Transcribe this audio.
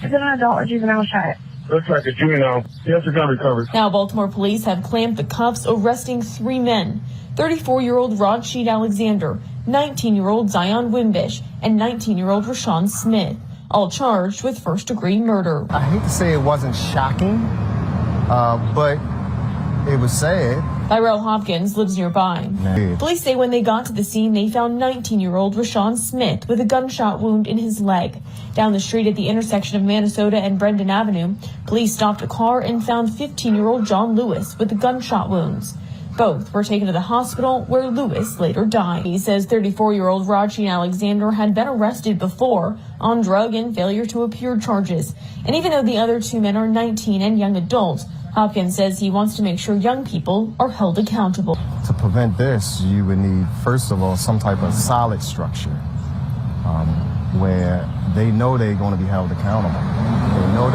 Is it an adult or juvenile shot? Looks like a juvenile. Yes, it's got recovered. Now Baltimore police have clamped the cuffs, arresting 3 men. 34-year-old Rashid Alexander, 19-year-old Zion Wimbish, and 19-year-old Rashawn Smith, all charged with first-degree murder. I hate to say it wasn't shocking, but it was sad. Tyrell Hopkins lives nearby. Man. Police say when they got to the scene, they found 19-year-old Rashawn Smith with a gunshot wound in his leg. Down the street at the intersection of Minnesota and Brendan Avenue, police stopped a car and found 15-year-old John Lewis with the gunshot wounds. Both were taken to the hospital where Lewis later died. He says 34-year-old Rashid Alexander had been arrested before on drug and failure to appear charges. And even though the other 2 men are 19 and young adults, Hopkins says he wants to make sure young people are held accountable. To prevent this, you would need, first of all, some type of solid structure where they know they're going to be held accountable. They know